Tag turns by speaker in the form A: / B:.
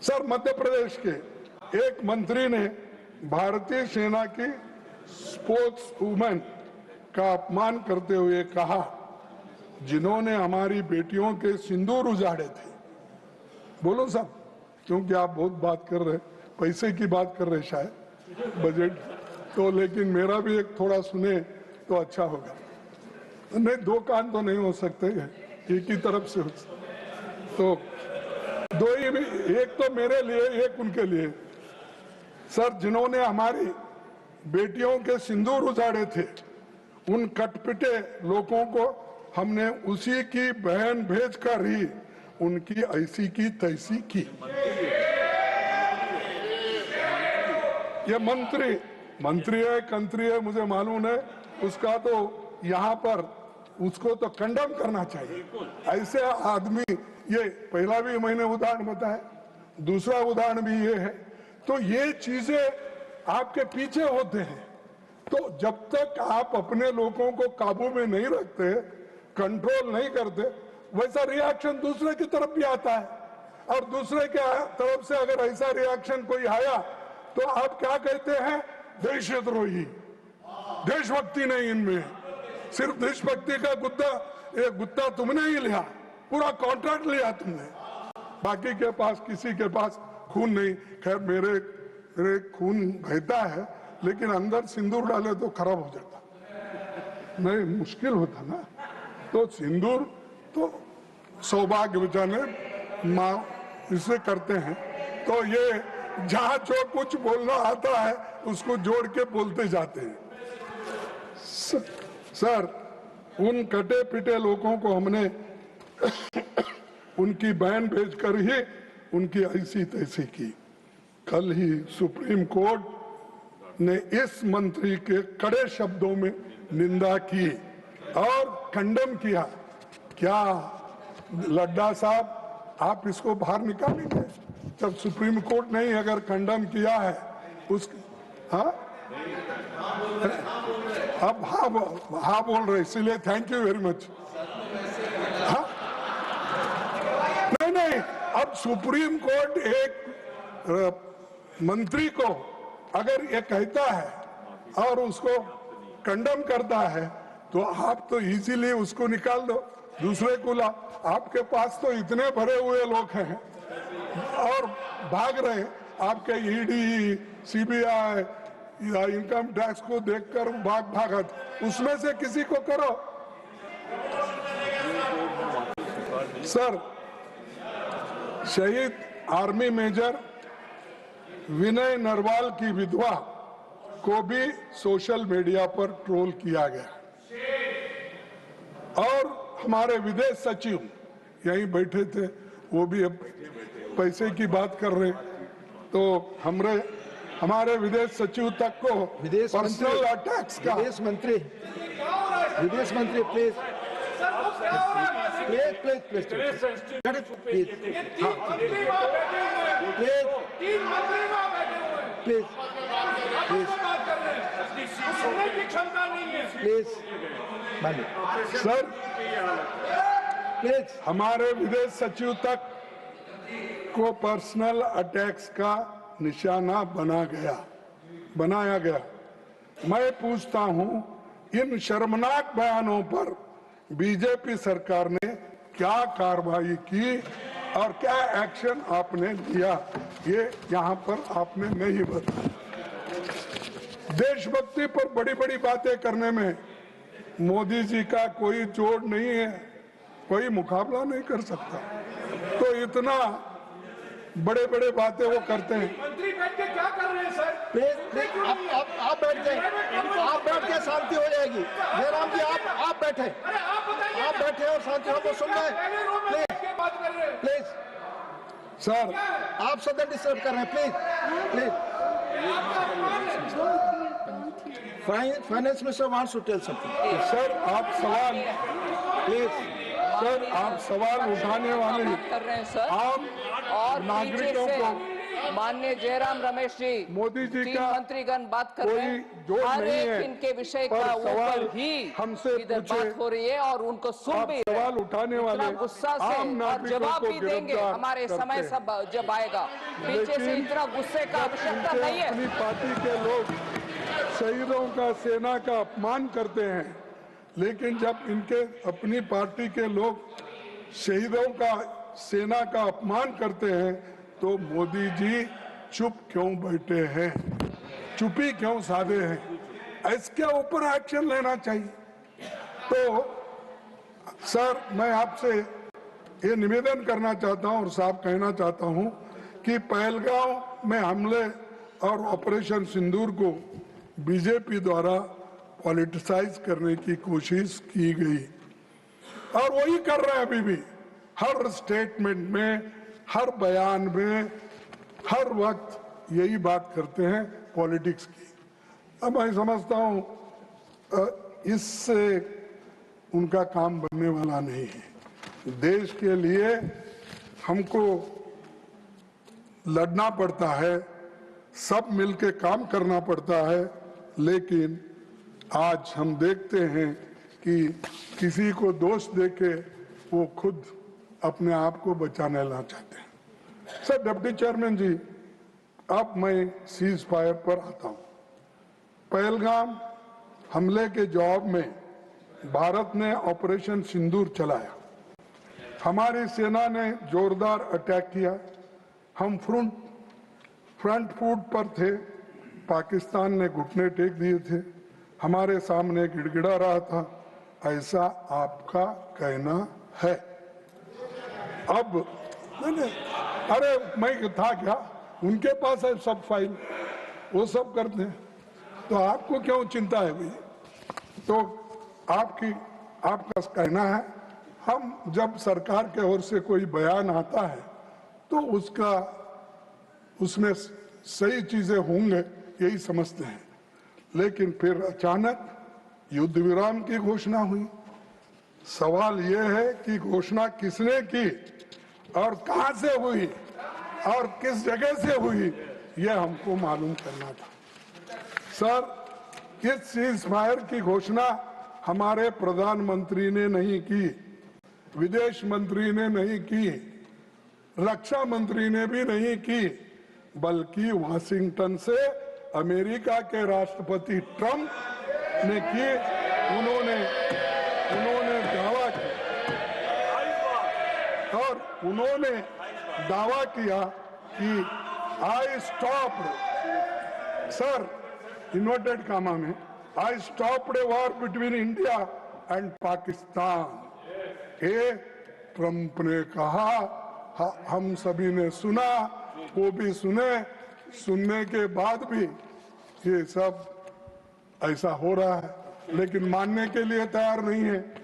A: Sir, Madhya Pradesh के एक मंत्री ने भारतीय सेना की स्पोर्ट्स वुमेन का अपमान करते हुए कहा, जिन्होंने हमारी बेटियों के सिंदूर उजाड़े थे। बोलो साहब, क्योंकि आप बहुत बात कर रहे, पैसे की बात कर रहे शायद बजट तो, लेकिन मेरा भी एक थोड़ा सुने तो अच्छा होगा। नहीं, दो कान तो नहीं हो सकते, एक ही तरफ से हो तो दो ही भी, एक तो मेरे लिए, एक उनके लिए। सर, जिन्होंने हमारी बेटियों के सिंदूर उजाड़े थे, उन कटपिटे लोगों को हमने उसी की बहन भेजकर ही उनकी ऐसी की तैसी की। ये मंत्री है, कंत्री है, मुझे मालूम है, उसका तो यहाँ पर उसको तो कंडम करना चाहिए। ऐसे आदमी, ये पहला भी मैंने उदाहरण बताया, दूसरा उदाहरण भी ये है। तो ये चीजें आपके पीछे होते हैं। तो जब तक आप अपने लोगों को काबू में नहीं रखते, कंट्रोल नहीं करते, वैसा रिएक्शन दूसरे की तरफ भी आता है। और दूसरे के तरफ से अगर ऐसा रिएक्शन कोई आया तो आप क्या कहते हैं? देशद्रोही। देशभक्ति नहीं इनमें, सिर्फ देशभक्ति का गुत्ता तुमने ही लिया, पूरा कॉन्ट्रैक्ट लिया तुमने, बाकी के पास किसी के पास खून नहीं। खैर, मेरे खून बहता है, लेकिन अंदर सिंदूर डाले तो खराब हो जाता, नहीं मुश्किल होता ना। तो सिंदूर तो सौभाग्य बचाने माँ इसे करते हैं। तो ये जहां जो कुछ बोलना आता है उसको जोड़ के बोलते जाते हैं। सर, उन कटे पिटे लोगों को हमने उनकी बहन भेजकर ही उनकी ऐसी तैसी की। कल ही सुप्रीम कोर्ट ने इस मंत्री के कड़े शब्दों में निंदा की और खंडन किया। क्या लड्डा साहब, आप इसको बाहर निकालेंगे? जब सुप्रीम कोर्ट ने अगर खंडन किया है उस, हाँ अब हाँ बोल रहे, इसीलिए थैंक यू वेरी मच। हाँ नहीं, अब सुप्रीम कोर्ट एक मंत्री को अगर ये कहता है और उसको कंडम करता है तो आप तो इजीली उसको निकाल दो, दूसरे को ला। आपके पास तो इतने भरे हुए लोग हैं और भाग रहे। आपके ईडी, सीबीआई या इनकम टैक्स को देखकर भागत, उसमें से किसी को करो। सर, शहीद आर्मी मेजर विनय नरवाल की विधवा को भी सोशल मीडिया पर ट्रोल किया गया और हमारे विदेश सचिव यहीं बैठे थे, वो भी अब पैसे की बात कर रहे। तो हमारे विदेश सचिव तक को पर्सनल अटैक्स का।
B: विदेश मंत्री प्लीज
A: सर, हमारे विदेश सचिव तक को पर्सनल अटैक्स का निशाना बनाया गया। मैं पूछता हूं, इन शर्मनाक बयानों पर बीजेपी सरकार ने क्या कार्रवाई की और क्या एक्शन आपने लिया, ये यहां पर आपने नहीं बताया। देशभक्ति पर बड़ी बड़ी बातें करने में मोदी जी का कोई जोड़ नहीं है, कोई मुकाबला नहीं कर सकता। तो इतना बड़े बड़े बातें वो करते हैं।
B: मंत्री बैठ के क्या कर रहे हैं सर? आप बैठ जाए, आप बैठ के शांति हो जाएगी। जयराम जी, आप बैठे, आप बैठे और शांति हमको सुन रहे हैं। प्लीज
A: सर,
B: आप सदन डिस्टर्ब कर रहे हैं। Please finance minister wants to tell something.
A: Sir, आप सवाल उठाने वाले आम नागरिकों को
C: माननीय जयराम रमेश जी,
A: मोदी जी
C: तीन
A: का
C: मंत्रीगण बात कर रहे
A: कोई
C: हैं,
A: जोड़
C: हर
A: नहीं
C: एक
A: है,
C: इनके विषय
A: पर
C: का
A: सवाल
C: ऊपर ही
A: हमसे
C: इधर
A: पूछे,
C: बात हो रही है और उनको सुन
A: आप
C: भी रहे
A: सवाल
C: हैं।
A: उठाने वाले
C: इतना गुस्सा से
A: आम
C: और
A: नागरिकों
C: जवाब
A: को
C: भी देंगे
A: गिरफ्तार
C: हमारे
A: करते
C: समय
A: हैं।
C: सब जब आएगा। पीछे से
A: लेकिन
C: इतना गुस्से का
A: जब
C: आवश्यकता
A: इनके
C: नहीं है।
A: अपनी पार्टी के लोग शहीदों का, सेना का अपमान करते हैं, लेकिन जब इनके अपनी पार्टी के लोग शहीदों का, सेना का अपमान करते हैं, तो मोदी जी चुप क्यों बैठे हैं, चुप्पी क्यों साधे हैं? इसके ऊपर एक्शन लेना चाहिए। तो सर, मैं आपसे ये निवेदन करना चाहता हूं और साफ कहना चाहता हूं कि पहलगांव में हमले और ऑपरेशन सिंदूर को बीजेपी द्वारा पॉलिटिसाइज करने की कोशिश की गई और वही कर रहे हैं अभी भी। हर स्टेटमेंट में, हर बयान में, हर वक्त यही बात करते हैं पॉलिटिक्स की। अब मैं समझता हूं इससे उनका काम बनने वाला नहीं है। देश के लिए हमको लड़ना पड़ता है, सब मिलके काम करना पड़ता है, लेकिन आज हम देखते हैं कि किसी को दोष देके वो खुद अपने आप को बचाने ला चाहते हैं। सर, डिप्टी चेयरमैन जी, अब मैं सीज फायर पर आता हूं। पहलगाम हमले के जवाब में भारत ने ऑपरेशन सिंदूर चलाया। हमारी सेना ने जोरदार अटैक किया। हम फ्रंट फुट पर थे, पाकिस्तान ने घुटने टेक दिए थे, हमारे सामने गिड़गिड़ा रहा था, ऐसा आपका कहना है। अब अरे मैं था क्या, उनके पास है सब फाइल, वो सब करते हैं, तो आपको क्यों चिंता है भाई? तो आपका कहना है, हम जब सरकार के ओर से कोई बयान आता है तो उसमें सही चीजें होंगे यही समझते हैं, लेकिन फिर अचानक युद्ध विराम की घोषणा हुई। सवाल यह है कि घोषणा किसने की और कहां से हुई और किस जगह से हुई, यह हमको मालूम करना था। सर, इस सीज फायर की घोषणा हमारे प्रधानमंत्री ने नहीं की, विदेश मंत्री ने नहीं की, रक्षा मंत्री ने भी नहीं की, बल्कि वाशिंगटन से अमेरिका के राष्ट्रपति ट्रंप ने की। उन्होंने दावा किया और उन्होंने दावा किया कि I stopped, sir inverted comma में, I stopped a war between India and Pakistan. ये ट्रंप ने कहा, हम सभी ने सुना, वो भी सुने, सुनने के बाद भी ये सब ऐसा हो रहा है, लेकिन मानने के लिए तैयार नहीं है।